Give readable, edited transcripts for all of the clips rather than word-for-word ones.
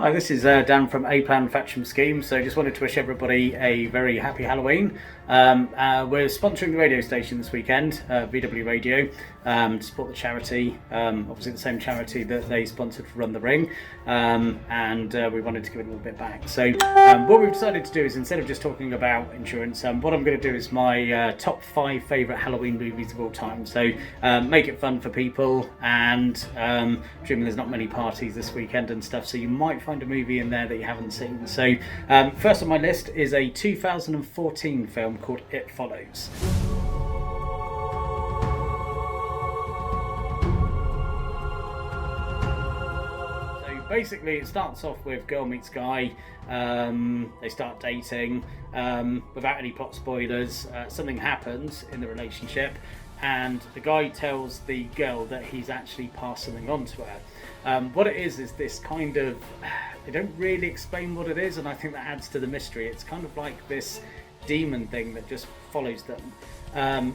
Hi, this is Dan from Thatcham Scheme. So just wanted to wish everybody a very happy Halloween. We're sponsoring the radio station this weekend, VDubRadio, to support the charity, obviously the same charity that they sponsored for Run the Ring, and we wanted to give it a little bit back. So what we've decided to do is, instead of just talking about insurance, what I'm going to do is my top 5 favourite Halloween movies of all time. So make it fun for people, and assuming there's not many parties this weekend and stuff, so you might find a movie in there that you haven't seen. So first on my list is a 2014 film called It Follows. So basically it starts off with girl meets guy, they start dating, without any plot spoilers, something happens in the relationship, and the guy tells the girl that he's actually passed something on to her. What it is this kind of, they don't really explain what it is, and I think that adds to the mystery. It's kind of like this demon thing that just follows them.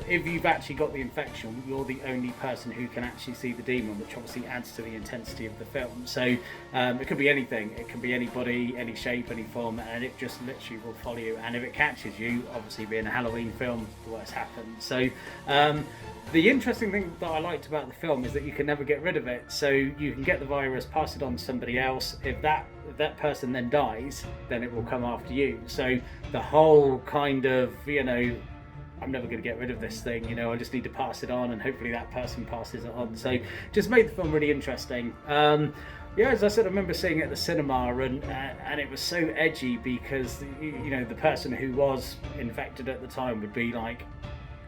If you've actually got the infection, you're the only person who can actually see the demon, which obviously adds to the intensity of the film. So it could be anything, it can be anybody, any shape, any form, and it just literally will follow you. And if it catches you, obviously being a Halloween film, the worst happens. So the interesting thing that I liked about the film is that you can never get rid of it. So you can get the virus, pass it on to somebody else. If that person then dies, then it will come after you. So the whole kind of, I'm never going to get rid of this thing, I just need to pass it on, and hopefully that person passes it on. So just made the film really interesting. As I said, I remember seeing it at the cinema, and it was so edgy because the person who was infected at the time would be like,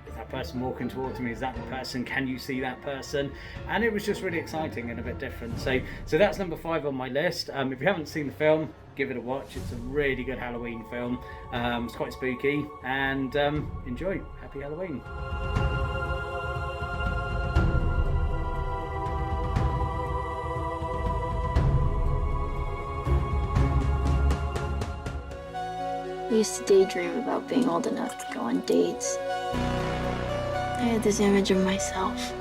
is that person walking towards me? Is that the person? Can you see that person? And it was just really exciting and a bit different. So that's number 5 on my list. If you haven't seen the film, give it a watch. It's a really good Halloween film. It's quite spooky, and enjoy. Happy Halloween. I used to daydream about being old enough to go on dates. I had this image of myself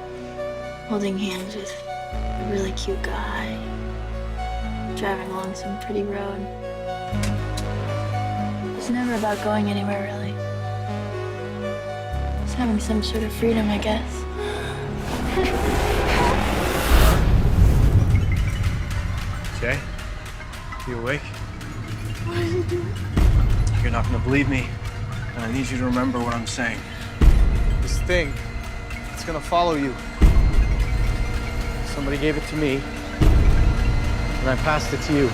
holding hands with a really cute guy, driving along some pretty road. It was never about going anywhere, really. Just having some sort of freedom, I guess. Jay, you awake? What did you do? You're not gonna believe me, and I need you to remember what I'm saying. This thing, it's gonna follow you. Somebody gave it to me, and I passed it to you.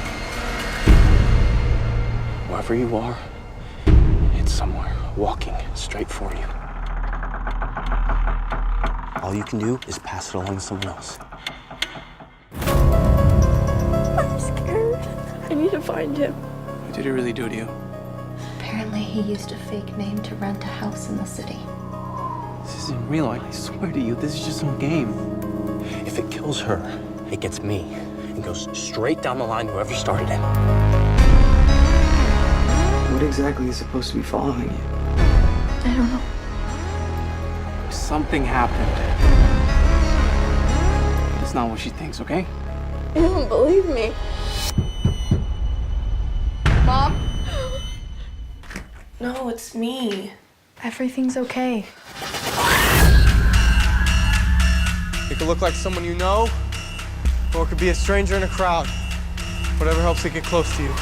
Wherever you are, it's somewhere walking straight for you. All you can do is pass it along to someone else. I'm scared. I need to find him. What did he really do to you? Apparently, he used a fake name to rent a house in the city. This isn't real, I swear to you, this is just some game. If it kills her, it gets me and goes straight down the line to whoever started it. What exactly is supposed to be following you? I don't know. Something happened. It's not what she thinks, okay? You don't believe me. Mom? No, it's me. Everything's okay. It could look like someone you know, or it could be a stranger in a crowd. Whatever helps it get close to you.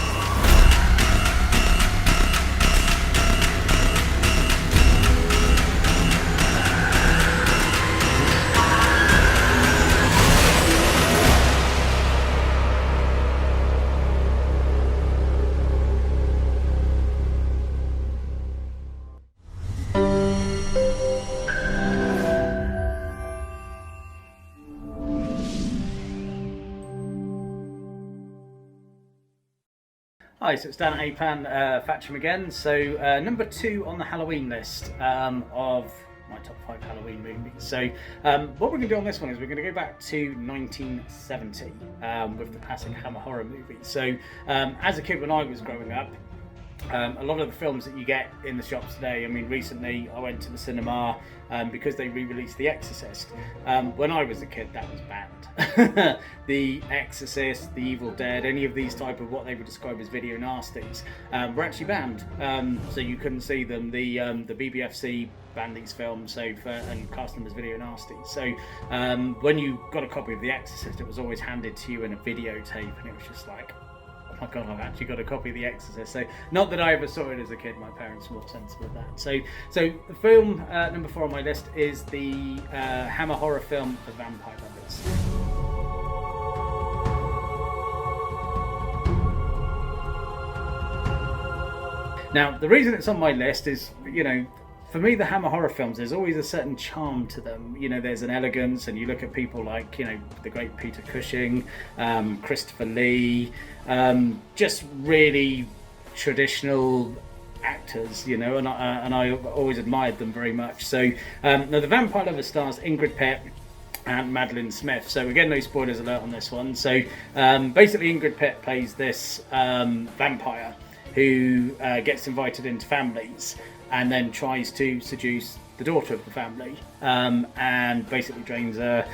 Hi, so it's Dan at Thatcham again. So number 2 on the Halloween list of my top 5 Halloween movies. So what we're going to do on this one is we're going to go back to 1970 with the classic Hammer horror movie. So as a kid when I was growing up, A lot of the films that you get in the shops today, I mean, recently I went to the cinema because they re-released The Exorcist. When I was a kid, that was banned. The Exorcist, The Evil Dead, any of these type of what they would describe as video nasties were actually banned. So you couldn't see them. The BBFC banned these films and cast them as video nasties. So when you got a copy of The Exorcist, it was always handed to you in a videotape, and it was just like, oh my god, I've actually got a copy of The Exorcist. So, not that I ever saw it as a kid, my parents were more sensible of that. So the film number 4 on my list is the Hammer horror film The Vampire Lovers. Now, the reason it's on my list is, you know, for me, the Hammer horror films, there's always a certain charm to them. You know, there's an elegance, and you look at people like, you know, the great Peter Cushing, Christopher Lee, just really traditional actors, you know, and I always admired them very much. So, now the Vampire Lovers stars Ingrid Pitt and Madeline Smith. So again, no spoilers alert on this one. So basically, Ingrid Pitt plays this vampire who gets invited into families and then tries to seduce the daughter of the family, and basically drains her.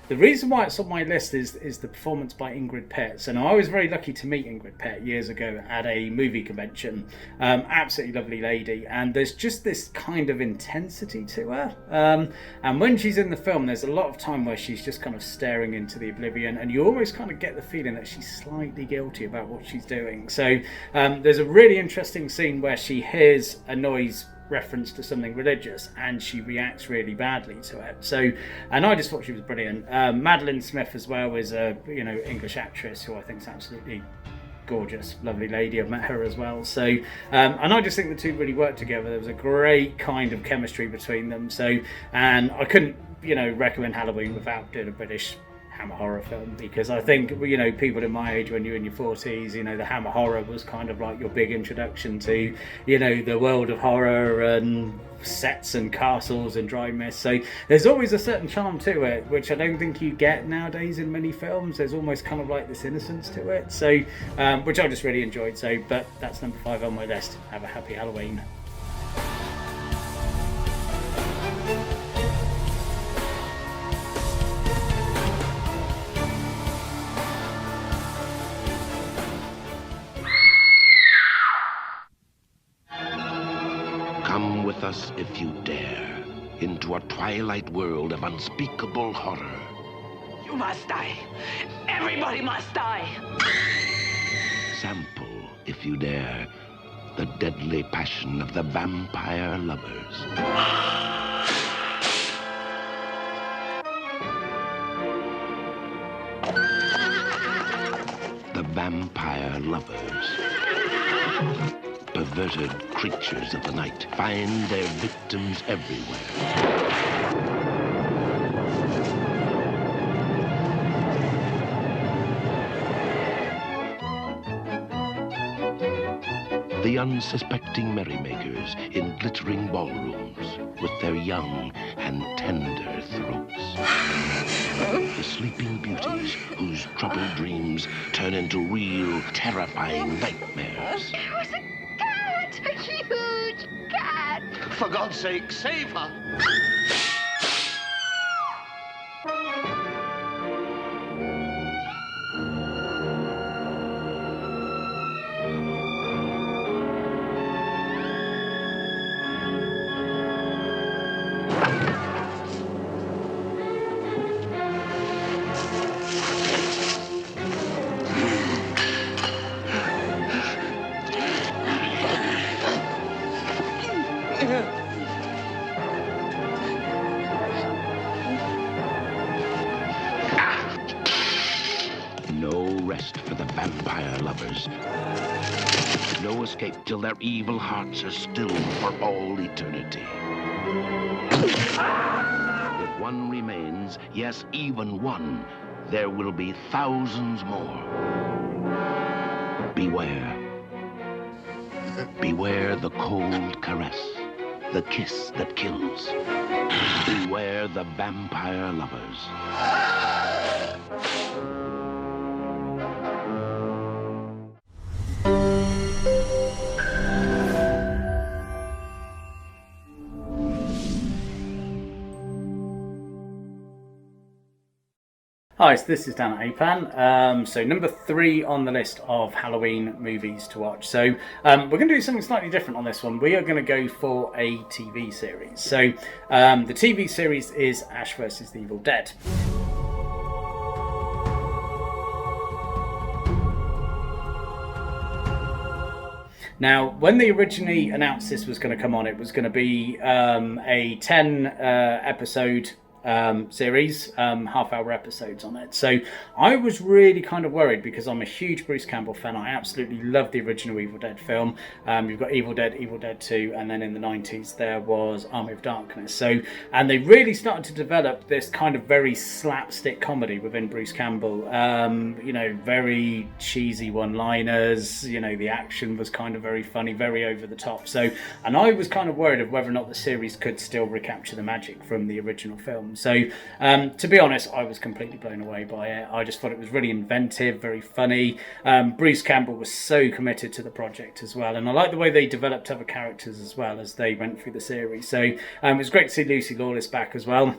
The reason why it's on my list is the performance by Ingrid Pitt. So now I was very lucky to meet Ingrid Pitt years ago at a movie convention. Absolutely lovely lady, and there's just this kind of intensity to her. And when she's in the film, there's a lot of time where she's just kind of staring into the oblivion, and you always kind of get the feeling that she's slightly guilty about what she's doing. So there's a really interesting scene where she hears a noise reference to something religious, and she reacts really badly to it. So, and I just thought she was brilliant. Madeline Smith as well is a, you know, English actress who I think is absolutely gorgeous, lovely lady. I've met her as well. So, and I just think the two really worked together. There was a great kind of chemistry between them. So, and I couldn't, you know, recommend Halloween without doing a British Hammer horror film, because I think, you know, people in my age, when you're in your 40s, you know, the Hammer horror was kind of like your big introduction to, you know, the world of horror and sets and castles and dry mist. So there's always a certain charm to it, which I don't think you get nowadays in many films. There's almost kind of like this innocence to it. So which I just really enjoyed. So, but that's number 5 on my list. Have a happy Halloween. Come with us if you dare into a twilight world of unspeakable horror. You must die. Everybody must die. Sample, if you dare, the deadly passion of the vampire lovers. The vampire lovers. Perverted creatures of the night find their victims everywhere. The unsuspecting merrymakers in glittering ballrooms with their young and tender throats. The sleeping beauties whose troubled dreams turn into real, terrifying nightmares. It was a cat! A huge cat! For God's sake, save her! No escape till their evil hearts are stilled for all eternity. If one remains, yes, even one, there will be thousands more. Beware. Beware the cold caress, the kiss that kills. Beware the vampire lovers. Hi, so this is Dan at APAN. So number 3 on the list of Halloween movies to watch. So we're going to do something slightly different on this one. We are going to go for a TV series. So the TV series is Ash vs. the Evil Dead. Now, when they originally announced this was going to come on, it was going to be a 10 episode series, half-hour episodes on it. So I was really kind of worried because I'm a huge Bruce Campbell fan. I absolutely love the original Evil Dead film. You've got Evil Dead 2, and then in the 90s there was Army of Darkness. And they really started to develop this kind of very slapstick comedy within Bruce Campbell. Very cheesy one-liners. The action was kind of very funny, very over the top. And I was kind of worried of whether or not the series could still recapture the magic from the original film. So, to be honest, I was completely blown away by it. I just thought it was really inventive, very funny. Bruce Campbell was so committed to the project as well, and I like the way they developed other characters as well as they went through the series. So, it was great to see Lucy Lawless back as well.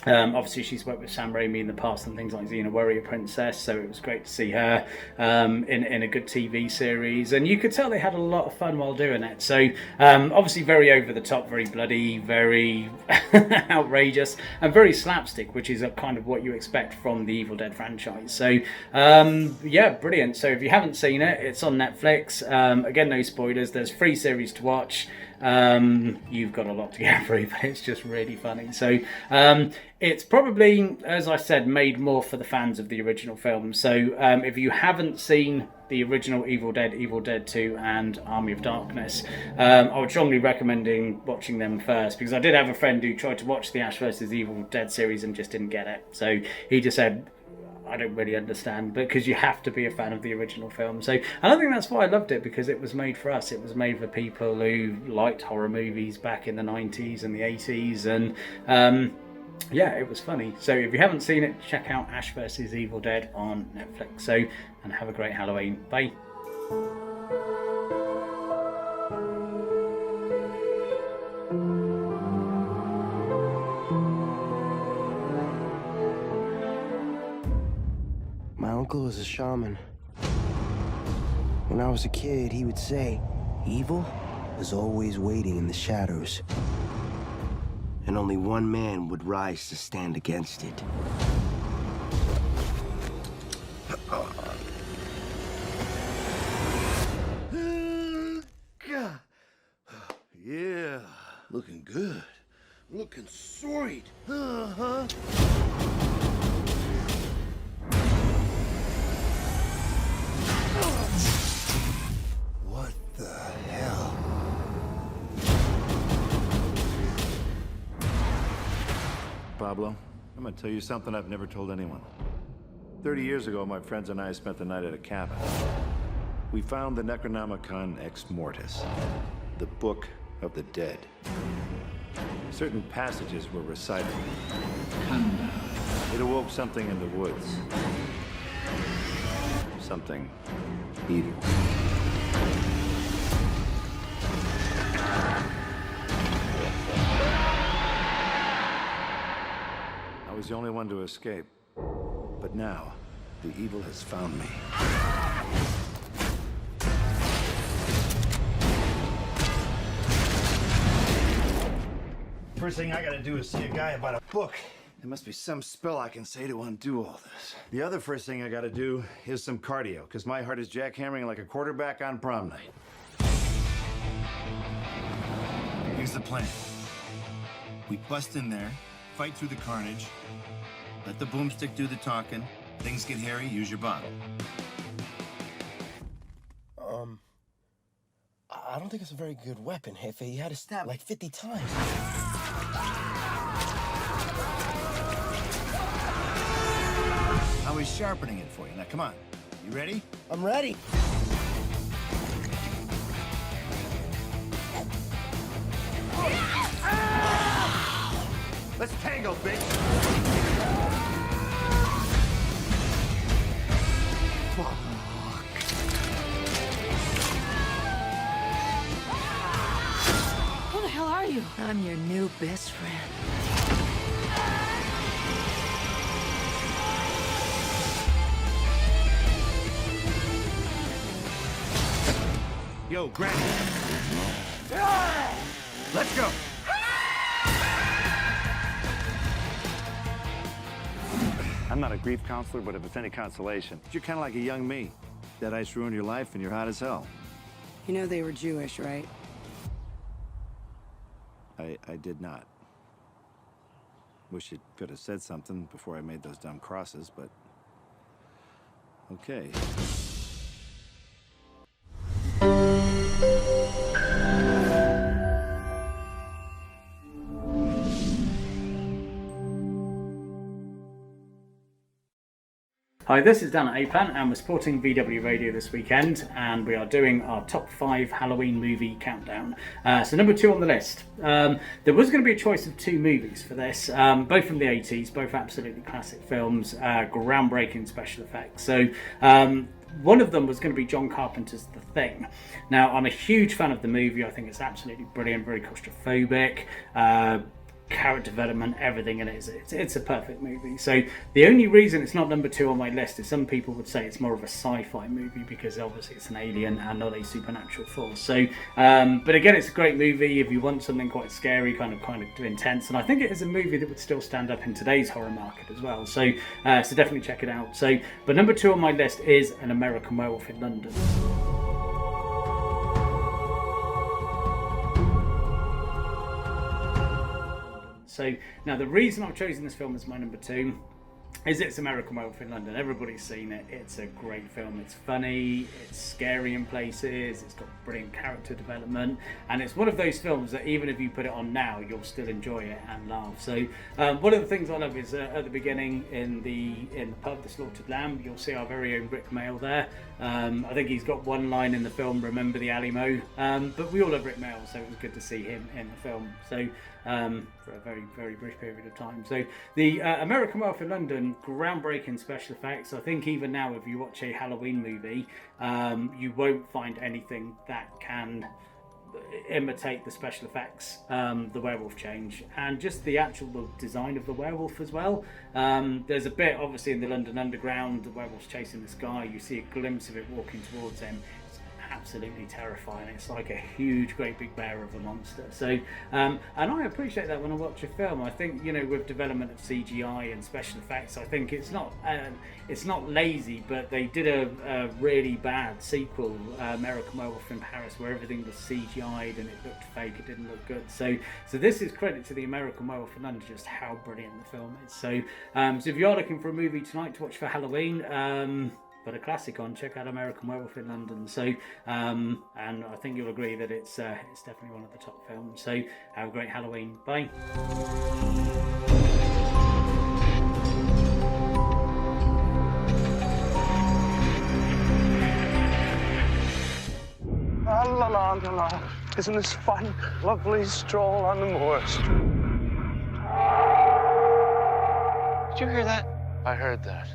Obviously she's worked with Sam Raimi in the past and things like Xena Warrior Princess, so it was great to see her in a good TV series, and you could tell they had a lot of fun while doing it. So obviously very over the top, very bloody, very outrageous, and very slapstick, which is kind of what you expect from the Evil Dead franchise. So brilliant. So if you haven't seen it, it's on Netflix. Again, no spoilers, there's 3 series to watch. You've got a lot to get through, but it's just really funny. So it's probably, as I said, made more for the fans of the original film. So if you haven't seen the original Evil Dead 2 and Army of Darkness, I would strongly recommend watching them first, because I did have a friend who tried to watch the Ash vs. Evil Dead series and just didn't get it. So he just said, I don't really understand, because you have to be a fan of the original film. So, and I think that's why I loved it, because it was made for us. It was made for people who liked horror movies back in the 90s and the 80s, and it was funny. So if you haven't seen it, check out Ash vs. Evil Dead on Netflix. So, and have a great Halloween. Bye. My uncle is a shaman. When I was a kid, he would say, evil is always waiting in the shadows, and only one man would rise to stand against it. Yeah, looking good. Looking sweet. What the hell? Pablo, I'm gonna tell you something I've never told anyone. 30 years ago, my friends and I spent the night at a cabin. We found the Necronomicon Ex Mortis, the Book of the Dead. Certain passages were recited. It awoke something in the woods. Something evil. I was the only one to escape. But now, the evil has found me. First thing I gotta do is see a guy about a book. There must be some spell I can say to undo all this. The other first thing I gotta do is some cardio, because my heart is jackhammering like a quarterback on prom night. Here's the plan. We bust in there, fight through the carnage, let the boomstick do the talking. Things get hairy, use your bottle. I don't think it's a very good weapon, Jefe. You had to stab like 50 times. I was sharpening it for you. Now, come on. You ready? I'm ready. Let's tango, bitch! Who the hell are you? I'm your new best friend. Yo, Granny. Let's go. I'm not a grief counselor, but if it's any consolation, you're kind of like a young me. That ice ruined your life, and you're hot as hell. You know they were Jewish, right? I did not. Wish you could have said something before I made those dumb crosses, but... okay. Hi, this is Dan at A-Plan, and we're supporting VDubRadio this weekend, and we are doing our top 5 Halloween movie countdown. So number 2 on the list. There was going to be a choice of 2 movies for this, both from the 80s, both absolutely classic films, groundbreaking special effects. So one of them was going to be John Carpenter's The Thing. Now, I'm a huge fan of the movie. I think it's absolutely brilliant, very claustrophobic. Character development, everything in it. It's a perfect movie. So the only reason it's not number 2 on my list is some people would say it's more of a sci-fi movie because obviously it's an alien and not a supernatural force. So, but again, it's a great movie if you want something quite scary, kind of intense. And I think it is a movie that would still stand up in today's horror market as well. So, so definitely check it out. So, but number 2 on my list is An American Werewolf in London. So now the reason I've chosen this film as my number 2 is it's American Werewolf in London. Everybody's seen it. It's a great film. It's funny, it's scary in places, it's got brilliant character development, and it's one of those films that even if you put it on now, you'll still enjoy it and laugh. So one of the things I love is at the beginning in the pub, The Slaughtered Lamb, you'll see our very own Rick Mayall there. I think he's got one line in the film, "Remember the Alamo," but we all love Rick Mayall, so it was good to see him in the film. So for a very, very brief period of time. So the American Werewolf in London, groundbreaking special effects. I think even now if you watch a Halloween movie, you won't find anything that can imitate the special effects, the werewolf change, and just the actual design of the werewolf as well. There's a bit obviously in the London Underground, the werewolf's chasing this guy, you see a glimpse of it walking towards him. Absolutely terrifying. It's like a huge, great big bear of a monster. So, and I appreciate that when I watch a film. I think, you know, with development of CGI and special effects, I think it's not lazy, but they did a really bad sequel, American Werewolf in Paris, where everything was CGI'd and it looked fake. It didn't look good. So this is credit to the American Werewolf in London, just how brilliant the film is. So, so if you are looking for a movie tonight to watch for Halloween, but a classic on, check out American Werewolf in London. So, and I think you'll agree that it's definitely one of the top films. So, have a great Halloween. Bye. La la la la la. Isn't this fun? Lovely stroll on the moors. Did you hear that? I heard that.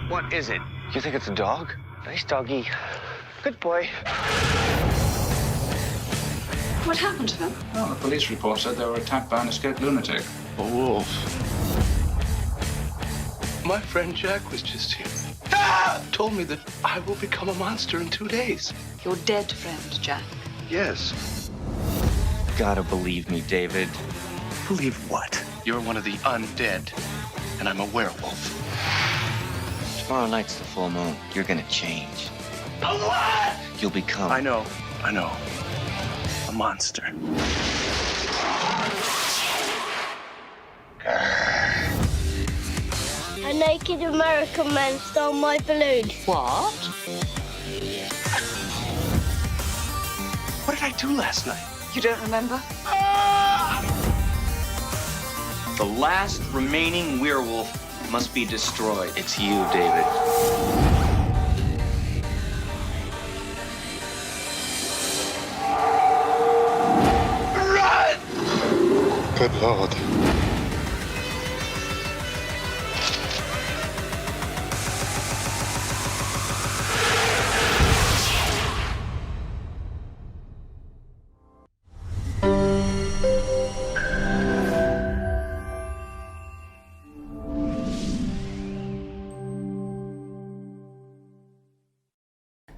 What is it? You think it's a dog? Nice doggy. Good boy. What happened to them? Well, the police report said they were attacked by an escaped lunatic. A wolf. My friend Jack was just here. Told me that I will become a monster in 2 days. Your dead friend, Jack. Yes. Gotta believe me, David. Believe what? You're one of the undead, and I'm a werewolf. Tomorrow night's the full moon. You're gonna change. A what? You'll become... I know. A monster. A naked American man stole my balloon. What? What did I do last night? You don't remember? The last remaining werewolf must be destroyed. It's you, David. Run! Good Lord.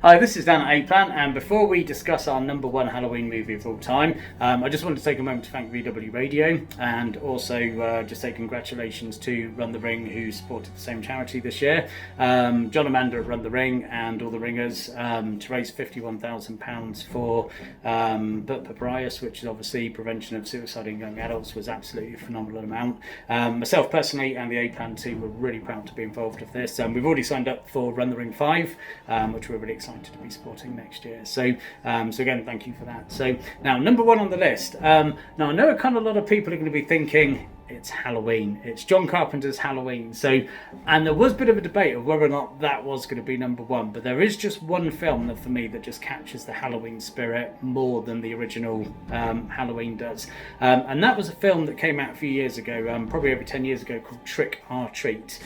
Hi, this is Dan at A-Plan, and before we discuss our number one Halloween movie of all time, I just wanted to take a moment to thank VDubRadio, and also just say congratulations to Run the Ring, who supported the same charity this year. John Amanda at Run the Ring and all the ringers to raise £51,000 for Papyrus, which is obviously prevention of suicide in young adults, was absolutely a phenomenal amount. Myself personally and the A-Plan team were really proud to be involved with this. We've already signed up for Run the Ring 5, which we're really excited to be supporting next year. So again, thank you for that. So now, number one on the list. Now I know a lot of people are going to be thinking it's Halloween. It's John Carpenter's Halloween. And there was a bit of a debate of whether or not that was going to be number one. But there is just one film that for me that just captures the Halloween spirit more than the original Halloween does. And that was a film that came out a few years ago, probably over 10 years ago, called Trick or Treat.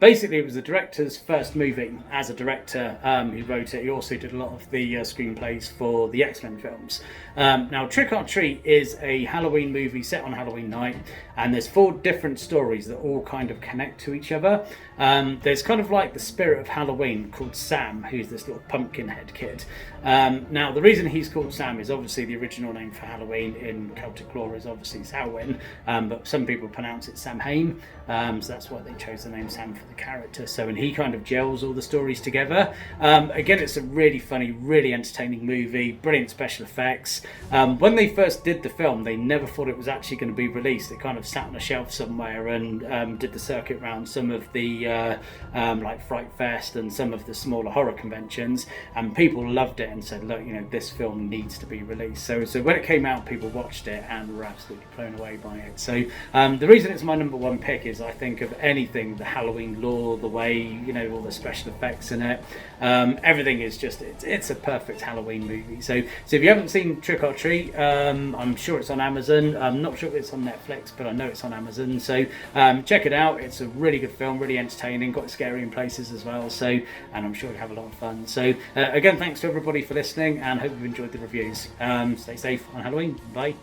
Basically, it was the director's first movie as a director. He wrote it. He also did a lot of the screenplays for the X-Men films. Now, Trick or Treat is a Halloween movie set on Halloween night, and there's 4 different stories that all kind of connect to each other. There's kind of like the spirit of Halloween called Sam, who's this little pumpkin head kid. Now, the reason he's called Sam is obviously the original name for Halloween in Celtic lore is obviously Samhain, but some people pronounce it Samhain, so that's why they chose the name Sam for the character. And he kind of gels all the stories together. Again, it's a really funny, really entertaining movie, brilliant special effects. When they first did the film, they never thought it was actually going to be released. It kind of sat on a shelf somewhere and did the circuit around some of the like Fright Fest and some of the smaller horror conventions, and people loved it and said, look, this film needs to be released. So when it came out, people watched it and were absolutely blown away by it. So the reason it's my number one pick is I think of anything, the Halloween lore, the way, all the special effects in it, everything is just, it's a perfect Halloween movie. So if you haven't seen Trick or Treat, I'm sure it's on Amazon. I'm not sure if it's on Netflix, but I know it's on Amazon. So check it out. It's a really good film, really entertaining, got scary in places as well. And I'm sure you'll have a lot of fun. So again, thanks to everybody for listening, and hope you've enjoyed the reviews. Stay safe on Halloween. Bye.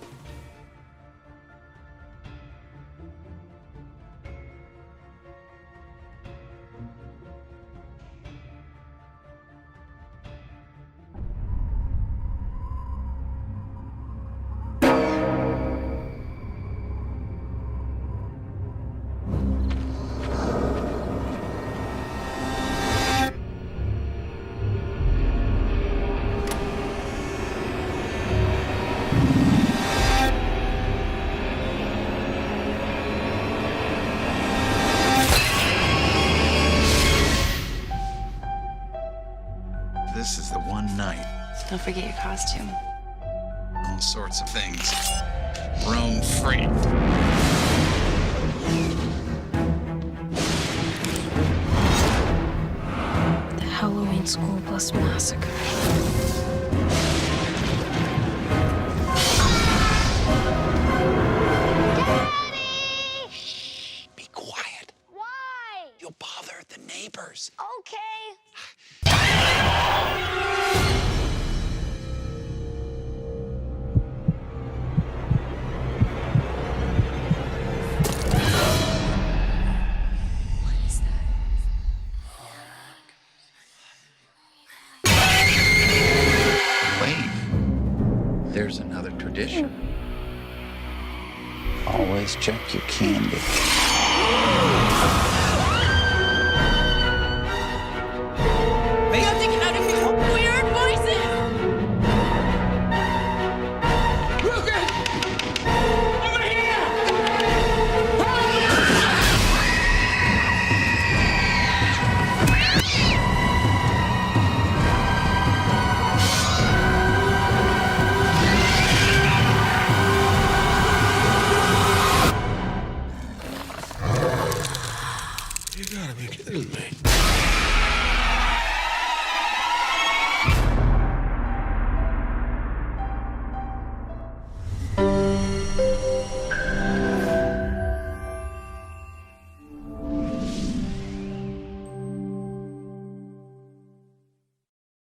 This is the one night. Don't forget your costume. All sorts of things. Roam free. The Halloween School Bus Massacre. Be quiet. Why? You'll bother the neighbors. Okay. There's another tradition. Always check your candy.